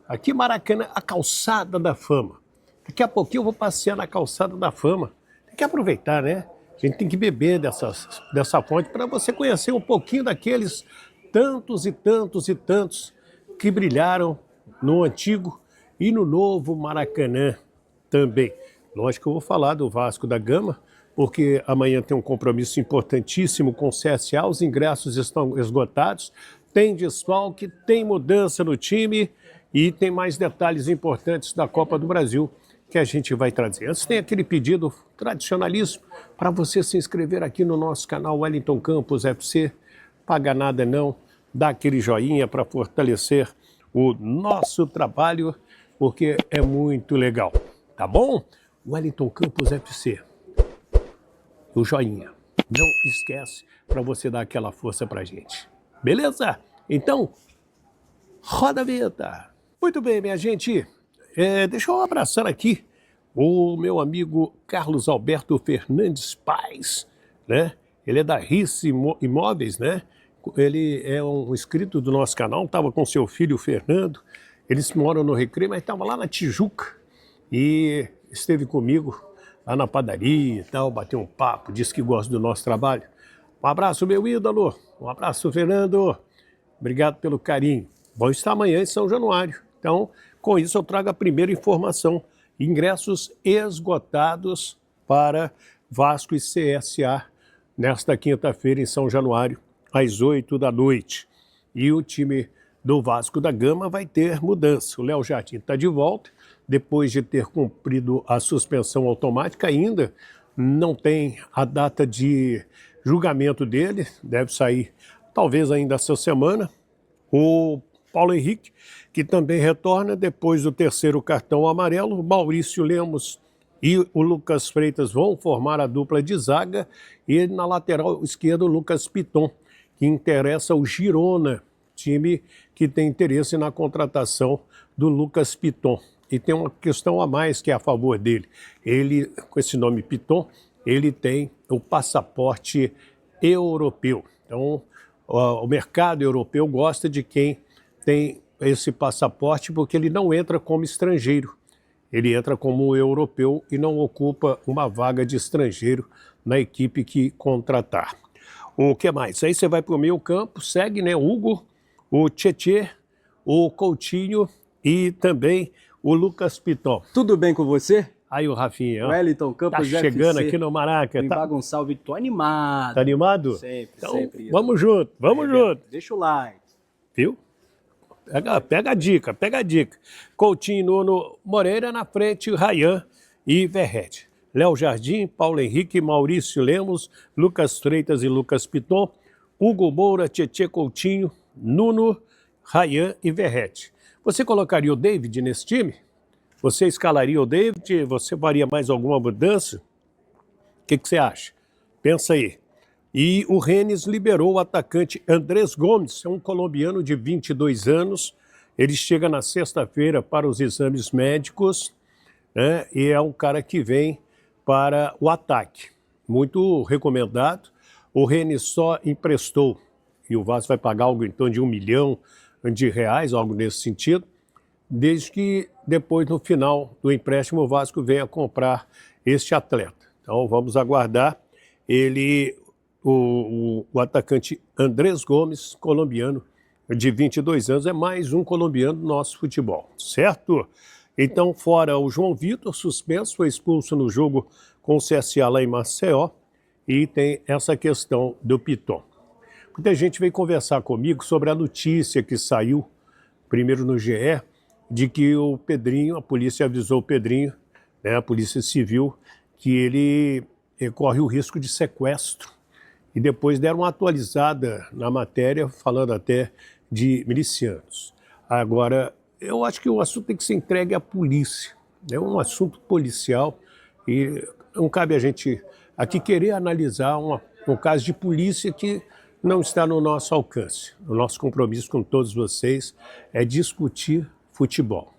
Aqui Maracanã, a Calçada da Fama. Daqui a pouquinho eu vou passear na Calçada da Fama. Tem que aproveitar, né? A gente tem que beber dessa fonte para você conhecer um pouquinho daqueles tantos e tantos e tantos que brilharam no antigo e no novo Maracanã também. Lógico que eu vou falar do Vasco da Gama, porque amanhã tem um compromisso importantíssimo com o CSA, os ingressos estão esgotados, tem desfalque, tem mudança no time e tem mais detalhes importantes da Copa do Brasil que a gente vai trazer. Antes tem aquele pedido tradicionalíssimo para você se inscrever aqui no nosso canal Wellington Campos FC, paga nada não, dá aquele joinha para fortalecer o nosso trabalho, porque é muito legal, tá bom? Wellington Campos FC, o joinha, não esquece para você dar aquela força pra gente, beleza? Então, roda a vinheta. Muito bem, minha gente, deixa eu abraçar aqui o meu amigo Carlos Alberto Fernandes Paes, né? Ele é da Rice Imóveis, né? Ele é um inscrito do nosso canal, estava com seu filho Fernando, eles moram no Recreio, mas estava lá na Tijuca e esteve comigo lá na padaria e tal, bateu um papo, disse que gosta do nosso trabalho. Um abraço, meu ídolo, um abraço, Fernando, obrigado pelo carinho. Vou estar amanhã em São Januário, então com isso eu trago a primeira informação, ingressos esgotados para Vasco e CSA nesta quinta-feira em São Januário, às 8 da noite. E o time do Vasco da Gama vai ter mudança. O Léo Jardim está de volta, depois de ter cumprido a suspensão automática, ainda não tem a data de julgamento dele, deve sair talvez ainda essa semana. O Paulo Henrique, que também retorna depois do terceiro cartão amarelo. O Maurício Lemos e o Lucas Freitas vão formar a dupla de zaga. E na lateral esquerda, o Lucas Piton, que interessa o Girona, time que tem interesse na contratação do Lucas Piton. E tem uma questão a mais que é a favor dele. Ele, com esse nome Piton, ele tem o passaporte europeu. Então, o mercado europeu gosta de quem tem esse passaporte porque ele não entra como estrangeiro. Ele entra como europeu e não ocupa uma vaga de estrangeiro na equipe que contratar. O que mais? Aí você vai para o meio campo, segue, né? Hugo, o Tietê, o Coutinho e também o Lucas Piton. Tudo bem com você? Aí o Rafinha, ó, Wellington Campos tá chegando FC. aqui no Maraca. Vem bagunçar o vídeo, tô animado. Tá animado? Sempre, então, sempre. Vamos junto, vamos junto. Deixa o like. Viu? Pega a dica, pega a dica. Coutinho, Nuno Moreira na frente, Ryan e Verrete. Léo Jardim, Paulo Henrique, Maurício Lemos, Lucas Freitas e Lucas Piton, Hugo Moura, Tietê Coutinho, Nuno, Ryan e Verrete. Você colocaria o David nesse time? Você escalaria o David? Você faria mais alguma mudança? O que você acha? Pensa aí. E o Rennes liberou o atacante Andrés Gomes, é um colombiano de 22 anos. Ele chega na sexta-feira para os exames médicos, né? E é um cara que vem para o ataque. Muito recomendado. O Rennes só emprestou, e o Vasco vai pagar algo em torno de R$1 milhão, algo nesse sentido, desde que depois, no final do empréstimo, o Vasco venha comprar este atleta. Então vamos aguardar. Ele, o atacante Andrés Gomes, colombiano, de 22 anos, é mais um colombiano do nosso futebol, certo? Então, fora o João Vitor, suspenso, foi expulso no jogo com o CSA lá em Maceió, e tem essa questão do Piton. Muita gente veio conversar comigo sobre a notícia que saiu, primeiro no GE, de que o Pedrinho, a polícia avisou o Pedrinho, né, a Polícia Civil, que ele corre o risco de sequestro. E depois deram uma atualizada na matéria, falando até de milicianos. Agora, eu acho que o assunto tem que ser entregue à polícia. É um assunto policial e não cabe a gente aqui querer analisar um caso de polícia que não está no nosso alcance. O nosso compromisso com todos vocês é discutir futebol.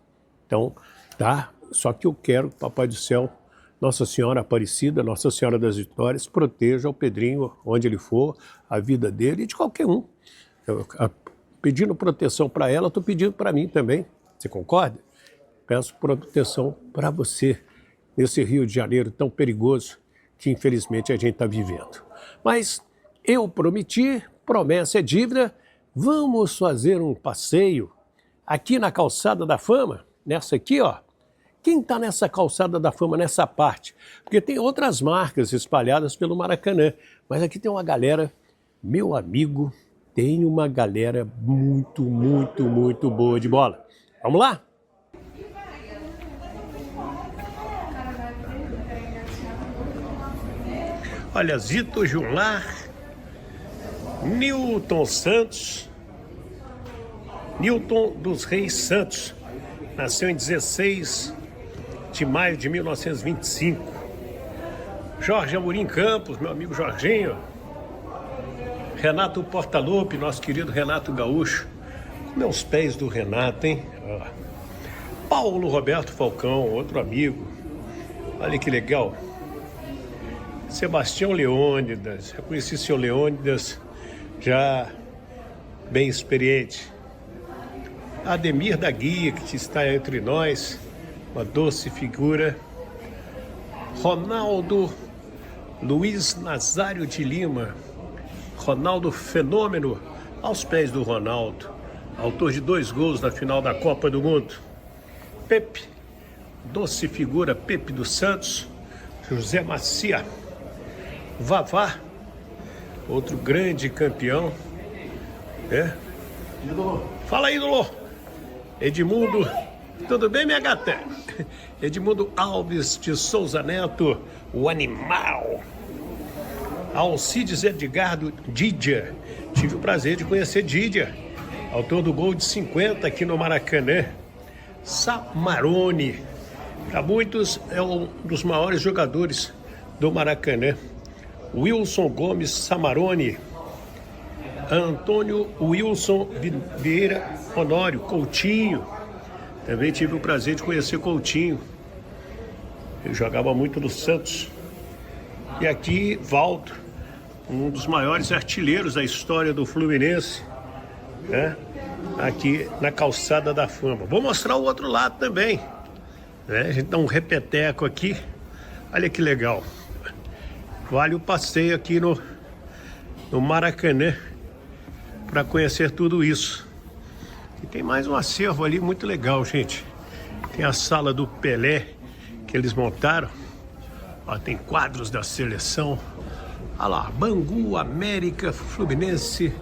Então, tá? Só que eu quero que o Papai do Céu, Nossa Senhora Aparecida, Nossa Senhora das Vitórias, proteja o Pedrinho onde ele for, a vida dele e de qualquer um. Pedindo proteção para ela, estou pedindo para mim também. Você concorda? Peço proteção para você nesse Rio de Janeiro tão perigoso que infelizmente a gente está vivendo. Mas eu prometi, promessa é dívida, vamos fazer um passeio aqui na Calçada da Fama, nessa aqui, ó. Quem está nessa Calçada da Fama, nessa parte? Porque tem outras marcas espalhadas pelo Maracanã, mas aqui tem uma galera, meu amigo, tem uma galera muito, muito, muito boa de bola. Vamos lá? Olha, Zito Júnior, Newton Santos, Newton dos Reis Santos, nasceu em 16 de maio de 1925. Jorge Amorim Campos, meu amigo Jorginho. Renato Portaluppi, nosso querido Renato Gaúcho. Meus pés do Renato, hein? Paulo Roberto Falcão, outro amigo. Olha que legal. Sebastião Leônidas. Eu conheci seu Leônidas já bem experiente. Ademir da Guia, que está entre nós, uma doce figura. Ronaldo Luiz Nazário de Lima. Ronaldo Fenômeno, aos pés do Ronaldo, autor de 2 gols na final da Copa do Mundo. Pepe, doce figura, Pepe dos Santos. José Macia. Vavá, outro grande campeão. Fala aí, Lolo. Edmundo, tudo bem, minha gata? Edmundo Alves de Souza Neto, o animal. Alcides Edgardo Didia, tive o prazer de conhecer Didia, autor do gol de 50 aqui no Maracanã. Samarone, para muitos é um dos maiores jogadores do Maracanã. Wilson Gomes Samarone, Antônio Wilson Vieira Honório, Coutinho, também tive o prazer de conhecer Coutinho, ele jogava muito no Santos. E aqui Valdo, um dos maiores artilheiros da história do Fluminense, né? Aqui na Calçada da Fama. Vou mostrar o outro lado também, né? A gente dá um repeteco aqui, olha que legal. Vale o passeio aqui no Maracanã para conhecer tudo isso. E tem mais um acervo ali muito legal, gente. Tem a sala do Pelé que eles montaram. Ó, tem quadros da seleção. Olha lá, Bangu, América, Fluminense,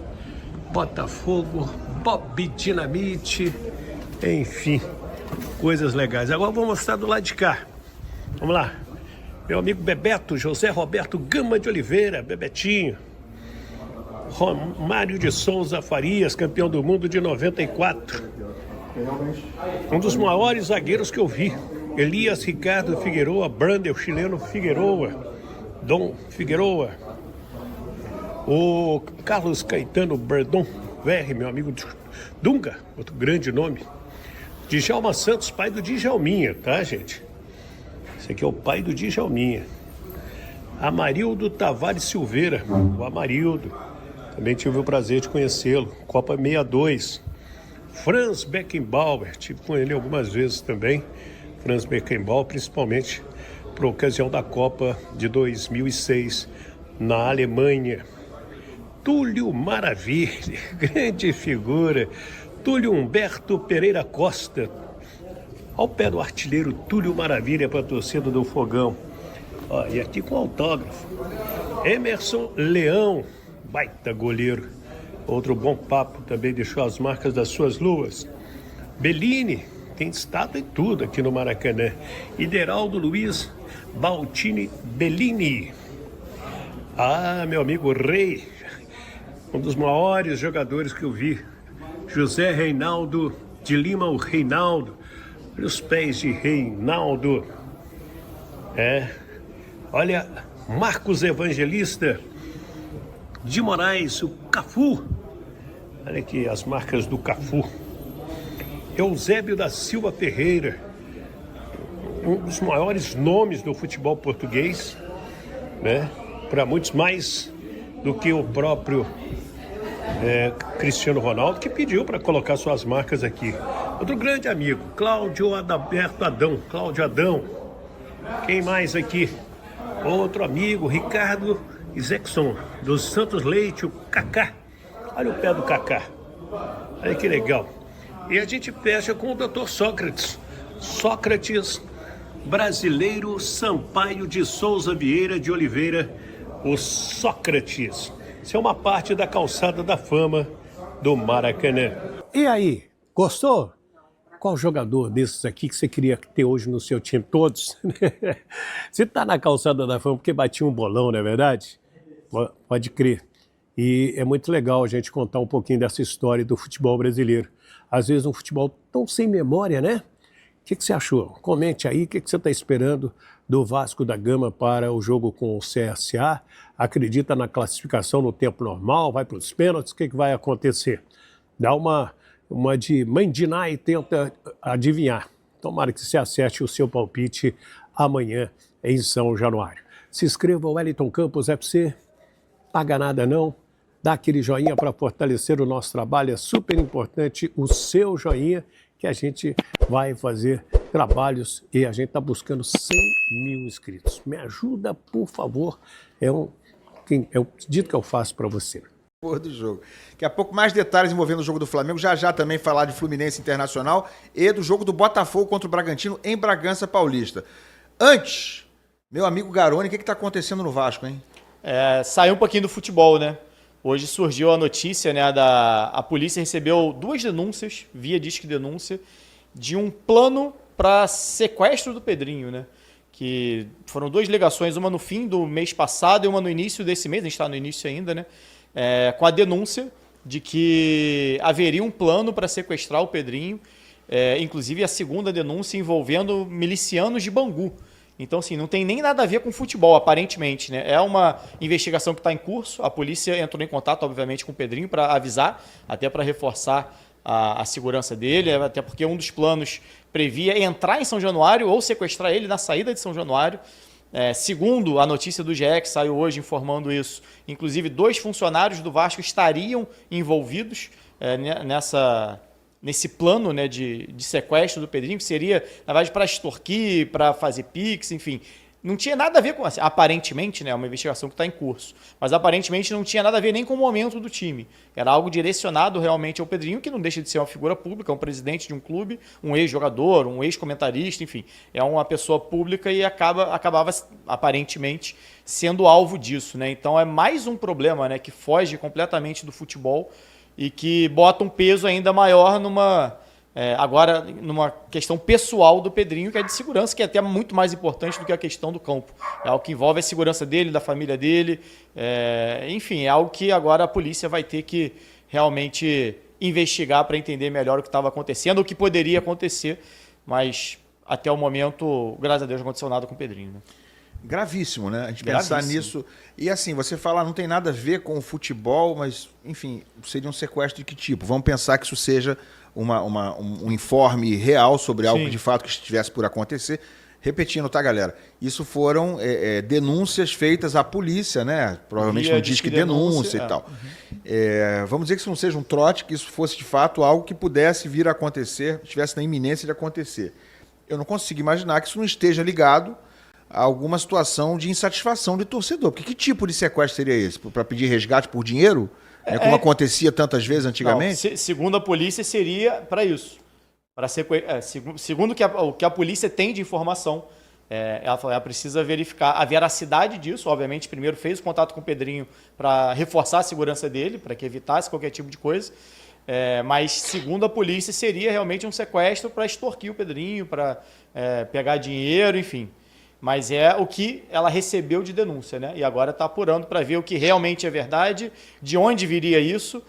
Botafogo, Bob Dinamite, enfim, coisas legais. Agora eu vou mostrar do lado de cá. Vamos lá. Meu amigo Bebeto, José Roberto Gama de Oliveira, Bebetinho. Romário de Souza Farias, campeão do mundo de 94. Um dos maiores zagueiros que eu vi. Elias Ricardo Figueroa, Brandel, chileno Figueroa, Dom Figueroa. O Carlos Caetano Berdon Verre, meu amigo Dunga, outro grande nome. Djalma Santos, pai do Djalminha, tá, gente? Esse aqui é o pai do Djalminha. Amarildo Tavares Silveira, o Amarildo. Também tive o prazer de conhecê-lo. Copa 62. Franz Beckenbauer, tive com ele algumas vezes também. Franz Beckenbauer, principalmente por ocasião da Copa de 2006 na Alemanha. Túlio Maravilha, grande figura. Túlio Humberto Pereira Costa, ao pé do artilheiro Túlio Maravilha para a torcida do Fogão. Ó, e aqui com autógrafo. Emerson Leão, baita goleiro. Outro bom papo, também deixou as marcas das suas luas. Bellini, tem estátua e tudo aqui no Maracanã. Ideraldo Luiz Baltini Bellini. Ah, meu amigo Rei, um dos maiores jogadores que eu vi. José Reinaldo de Lima, o Reinaldo. Olha os pés de Reinaldo. Olha, Marcos Evangelista de Moraes, o Cafu. Olha aqui as marcas do Cafu. Eusébio da Silva Ferreira, um dos maiores nomes do futebol português, né? Para muitos mais do que o próprio Cristiano Ronaldo, que pediu para colocar suas marcas aqui. Outro grande amigo, Cláudio Adalberto Adão. Cláudio Adão. Quem mais aqui? Outro amigo, Ricardo Isaacson, dos Santos Leite, o Kaká. Olha o pé do Kaká. Olha que legal. E a gente fecha com o Dr. Sócrates. Sócrates Brasileiro Sampaio de Souza Vieira de Oliveira, o Sócrates. Isso é uma parte da calçada da fama do Maracanã. E aí, gostou? Qual jogador desses aqui que você queria ter hoje no seu time? Todos? Você está na calçada da fama porque batia um bolão, não é verdade? Pode crer. E é muito legal a gente contar um pouquinho dessa história do futebol brasileiro. Às vezes um futebol tão sem memória, né? O que você achou? Comente aí, o que você está esperando do Vasco da Gama para o jogo com o CSA? Acredita na classificação no tempo normal? Vai para os pênaltis? O que vai acontecer? Dá uma de mãe de Ná e tenta adivinhar. Tomara que você acerte o seu palpite amanhã em São Januário. Se inscreva ao Wellington Campos FC, paga nada não, dá aquele joinha para fortalecer o nosso trabalho, é super importante o seu joinha, que a gente vai fazer trabalhos e a gente está buscando 100 mil inscritos. Me ajuda, por favor, é o pedido que eu faço para você. Do jogo. Daqui a pouco mais detalhes envolvendo o jogo do Flamengo, já também falar de Fluminense Internacional e do jogo do Botafogo contra o Bragantino em Bragança Paulista. Antes, meu amigo Garoni, o que está acontecendo no Vasco, hein? Saiu um pouquinho do futebol, né? Hoje surgiu a notícia, né, a polícia recebeu 2 denúncias, via disque denúncia, de um plano para sequestro do Pedrinho, né? Que foram 2 ligações, uma no fim do mês passado e uma no início desse mês, a gente está no início ainda, né? Com a denúncia de que haveria um plano para sequestrar o Pedrinho, inclusive a segunda denúncia envolvendo milicianos de Bangu. Então, assim, não tem nem nada a ver com futebol, aparentemente, né? É uma investigação que está em curso, a polícia entrou em contato, obviamente, com o Pedrinho para avisar, até para reforçar a segurança dele, até porque um dos planos previa entrar em São Januário ou sequestrar ele na saída de São Januário. Segundo a notícia do GE, que saiu hoje informando isso, inclusive 2 funcionários do Vasco estariam envolvidos nesse plano, né, de sequestro do Pedrinho, que seria, na verdade, para extorquir, para fazer pix, enfim. Não tinha nada a ver com, assim, aparentemente, né, uma investigação que está em curso, mas aparentemente não tinha nada a ver nem com o momento do time. Era algo direcionado realmente ao Pedrinho, que não deixa de ser uma figura pública, um presidente de um clube, um ex-jogador, um ex-comentarista, enfim. É uma pessoa pública e acabava, aparentemente, sendo alvo disso, né? Então é mais um problema, né, que foge completamente do futebol e que bota um peso ainda maior agora numa questão pessoal do Pedrinho, que é de segurança, que é até muito mais importante do que a questão do campo. É algo que envolve a segurança dele, da família dele, enfim, é algo que agora a polícia vai ter que realmente investigar para entender melhor o que estava acontecendo, o que poderia acontecer, mas até o momento, graças a Deus, não aconteceu nada com o Pedrinho, né? Gravíssimo, né? A gente pensar nisso. E assim, você fala, não tem nada a ver com o futebol, mas, enfim, seria um sequestro de que tipo? Vamos pensar que isso seja um informe real sobre algo de fato que estivesse por acontecer. Repetindo, tá, galera? Isso foram denúncias feitas à polícia, né? Provavelmente no disque denúncia e tal. Vamos dizer que isso não seja um trote, que isso fosse de fato algo que pudesse vir a acontecer, estivesse na iminência de acontecer. Eu não consigo imaginar que isso não esteja ligado a alguma situação de insatisfação de torcedor. Porque que tipo de sequestro seria esse? Para pedir resgate por dinheiro? Como acontecia tantas vezes antigamente? Não, segundo a polícia, seria para isso. Segundo o que a polícia tem de informação, ela precisa verificar a veracidade disso. Obviamente, primeiro fez o contato com o Pedrinho para reforçar a segurança dele, para que evitasse qualquer tipo de coisa. Mas, segundo a polícia, seria realmente um sequestro para extorquir o Pedrinho, para pegar dinheiro, enfim. Mas é o que ela recebeu de denúncia, né? E agora está apurando para ver o que realmente é verdade, de onde viria isso,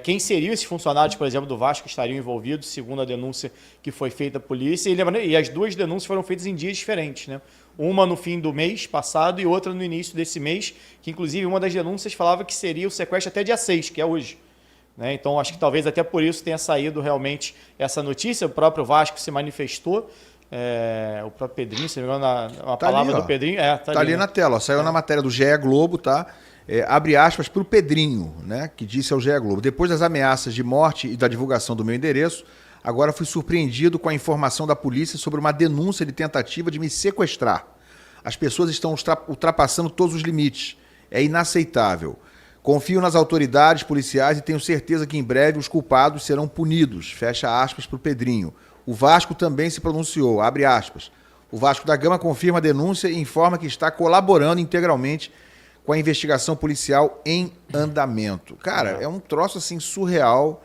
quem seriam esses funcionários, por exemplo, do Vasco que estariam envolvidos, segundo a denúncia que foi feita à polícia. E as 2 denúncias foram feitas em dias diferentes, né? Uma no fim do mês passado e outra no início desse mês, que inclusive uma das denúncias falava que seria o sequestro até dia 6, que é hoje. Né? Então acho que talvez até por isso tenha saído realmente essa notícia. O próprio Vasco se manifestou. O próprio Pedrinho, se não me engano, a palavra do Pedrinho. Tá ali na tela, ó, saiu na matéria do GE Globo, tá? Abre aspas para o Pedrinho, né? Que disse ao GE Globo: depois das ameaças de morte e da divulgação do meu endereço, Agora fui surpreendido com a informação da polícia sobre uma denúncia de tentativa de me sequestrar. As pessoas estão ultrapassando todos os limites. É inaceitável. Confio nas autoridades policiais e tenho certeza que em breve os culpados serão punidos. Fecha aspas para o Pedrinho. O Vasco também se pronunciou, abre aspas. O Vasco da Gama confirma a denúncia e informa que está colaborando integralmente com a investigação policial em andamento. Cara, é um troço assim surreal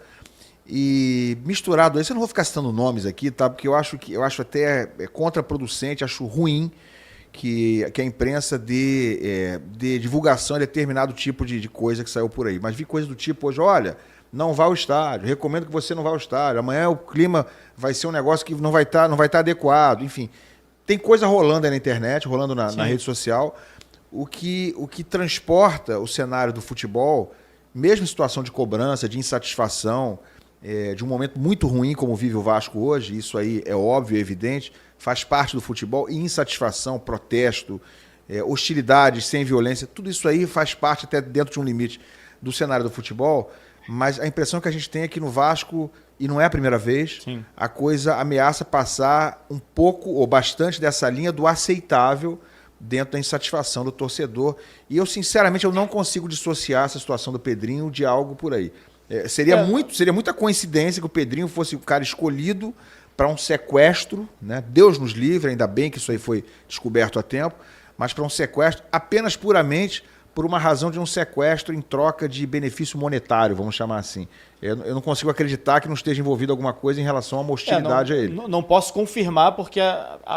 e misturado. Eu não vou ficar citando nomes aqui, tá? Porque eu acho até contraproducente, acho ruim que a imprensa dê divulgação a determinado tipo de coisa que saiu por aí. Mas vi coisa do tipo hoje, olha, não vá ao estádio, recomendo que você não vá ao estádio. Amanhã o clima vai ser um negócio que não vai estar adequado. Enfim, tem coisa rolando aí na internet, rolando na rede social. O que transporta o cenário do futebol, mesmo em situação de cobrança, de insatisfação, de um momento muito ruim como vive o Vasco hoje, isso aí é óbvio, é evidente, faz parte do futebol, e insatisfação, protesto, hostilidades sem violência, tudo isso aí faz parte até dentro de um limite do cenário do futebol, mas a impressão que a gente tem é que no Vasco, e não é a primeira vez, sim, a coisa ameaça passar um pouco ou bastante dessa linha do aceitável dentro da insatisfação do torcedor. E eu, sinceramente, eu não consigo dissociar essa situação do Pedrinho de algo por aí. Seria muita coincidência que o Pedrinho fosse o cara escolhido para um sequestro, né? Deus nos livre, ainda bem que isso aí foi descoberto a tempo, mas para um sequestro apenas puramente por uma razão de um sequestro em troca de benefício monetário, vamos chamar assim. Eu não consigo acreditar que não esteja envolvido alguma coisa em relação a uma hostilidade a ele. Não posso confirmar, porque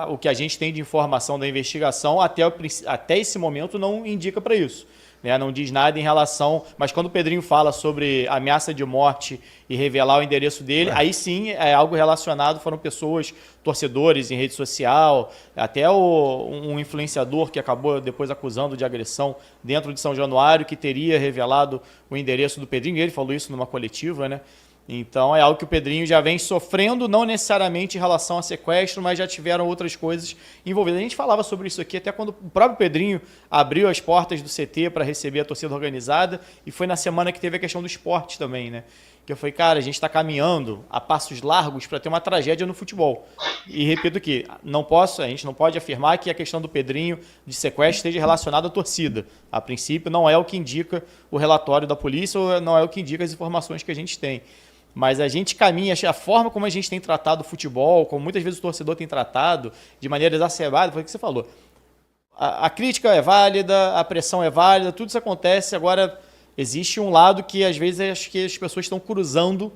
o que a gente tem de informação da investigação até esse momento não indica para isso. Né? Não diz nada em relação... Mas quando o Pedrinho fala sobre ameaça de morte e revelar o endereço dele, aí sim é algo relacionado, foram pessoas, torcedores em rede social, até um influenciador que acabou depois acusando de agressão dentro de São Januário, que teria revelado o endereço do Pedrinho, e ele falou isso numa coletiva, né? Então é algo que o Pedrinho já vem sofrendo, não necessariamente em relação a sequestro, mas já tiveram outras coisas envolvidas. A gente falava sobre isso aqui até quando o próprio Pedrinho abriu as portas do CT para receber a torcida organizada, e foi na semana que teve a questão do esporte também, né? Que eu falei, cara, a gente está caminhando a passos largos para ter uma tragédia no futebol. E repito que a gente não pode afirmar que a questão do Pedrinho de sequestro esteja relacionada à torcida. A princípio, não é o que indica o relatório da polícia, ou não é o que indica as informações que a gente tem. Mas a gente caminha, a forma como a gente tem tratado o futebol, como muitas vezes o torcedor tem tratado, de maneira exacerbada, foi o que você falou. A crítica é válida, a pressão é válida, tudo isso acontece. Agora, existe um lado que às vezes acho que as pessoas estão cruzando,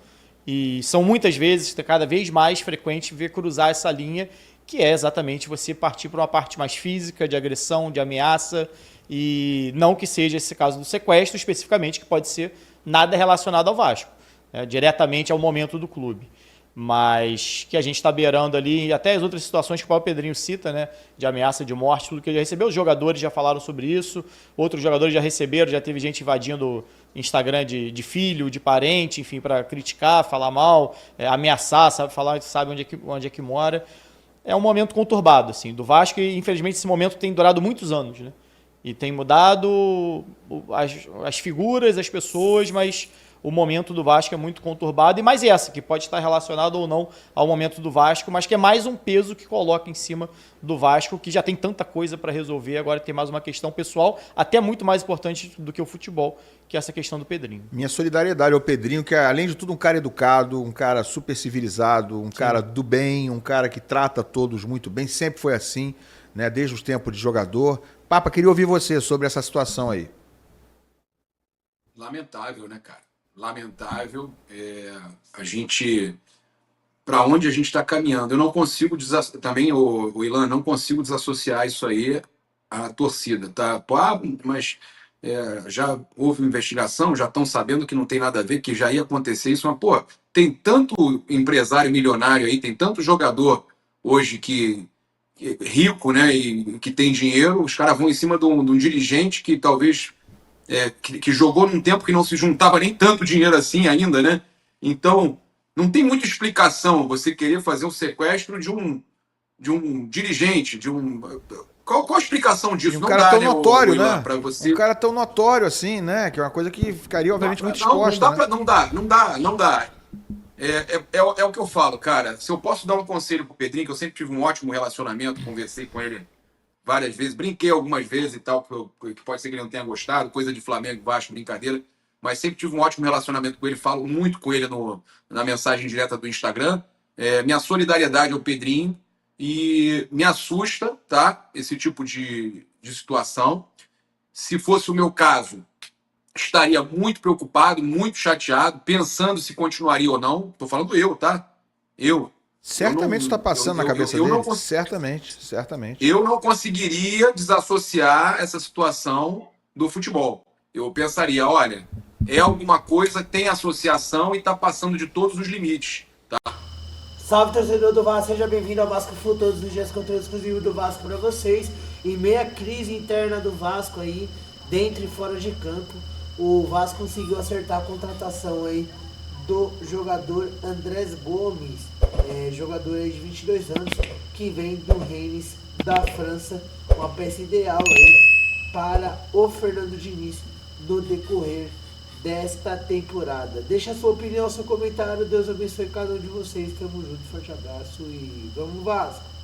e são muitas vezes, cada vez mais frequente ver cruzar essa linha, que é exatamente você partir para uma parte mais física, de agressão, de ameaça, e não que seja esse caso do sequestro especificamente, que pode ser nada relacionado ao Vasco. Diretamente ao momento do clube, mas que a gente está beirando ali, até as outras situações que o próprio Pedrinho cita, né, de ameaça de morte, tudo que ele já recebeu, os jogadores já falaram sobre isso, outros jogadores já receberam, já teve gente invadindo Instagram de filho, de parente, enfim, para criticar, falar mal, ameaçar, sabe onde é que mora. É um momento conturbado, assim, do Vasco, e infelizmente esse momento tem durado muitos anos, né, e tem mudado as figuras, as pessoas, mas o momento do Vasco é muito conturbado, e mais essa, que pode estar relacionada ou não ao momento do Vasco, mas que é mais um peso que coloca em cima do Vasco, que já tem tanta coisa para resolver, agora tem mais uma questão pessoal, até muito mais importante do que o futebol, que é essa questão do Pedrinho. Minha solidariedade ao Pedrinho, que é, além de tudo, um cara educado, um cara super civilizado, um cara do bem, um cara que trata todos muito bem, sempre foi assim, né, desde os tempos de jogador. Papa, queria ouvir você sobre essa situação aí. Lamentável, né, cara? Lamentável, a gente, para onde a gente está caminhando, eu não consigo, também o Ilan, não consigo desassociar isso aí à torcida, tá? Mas já houve investigação, já estão sabendo que não tem nada a ver, que já ia acontecer isso, mas, pô, tem tanto empresário milionário aí, tem tanto jogador hoje que rico, né, e que tem dinheiro, os caras vão em cima de um dirigente que talvez... que jogou num tempo que não se juntava nem tanto dinheiro assim ainda, né? Então, não tem muita explicação você querer fazer um sequestro de um dirigente, Qual a explicação disso? Um cara tão notório, né? Pra você... Um cara tão notório assim, né? Que é uma coisa que ficaria, obviamente, muito exposta. Não dá. É o que eu falo, cara. Se eu posso dar um conselho pro Pedrinho, que eu sempre tive um ótimo relacionamento, conversei com ele várias vezes, brinquei algumas vezes e tal, que pode ser que ele não tenha gostado, coisa de Flamengo, Vasco, brincadeira, mas sempre tive um ótimo relacionamento com ele, falo muito com ele na mensagem direta do Instagram. Minha solidariedade ao Pedrinho e me assusta, tá? Esse tipo de situação. Se fosse o meu caso, estaria muito preocupado, muito chateado, pensando se continuaria ou não. Tô falando eu, tá? Eu. Certamente isso está passando na cabeça eu dele. não, Certamente. eu não conseguiria desassociar essa situação do futebol. Eu pensaria, olha, é alguma coisa, tem associação e está passando de todos os limites. Salve, torcedor do Vasco, seja bem-vindo ao Vasco Full, todos os dias conteúdo exclusivo do Vasco para vocês. Em meia crise interna do Vasco aí, dentro e fora de campo, o Vasco conseguiu acertar a contratação aí do jogador Andrés Gomes, jogador aí de 22 anos, que vem do Rennes da França, uma peça ideal aí para o Fernando Diniz no decorrer desta temporada. Deixa a sua opinião, seu comentário. Deus abençoe cada um de vocês. Tamo junto, forte abraço e vamos Vasco!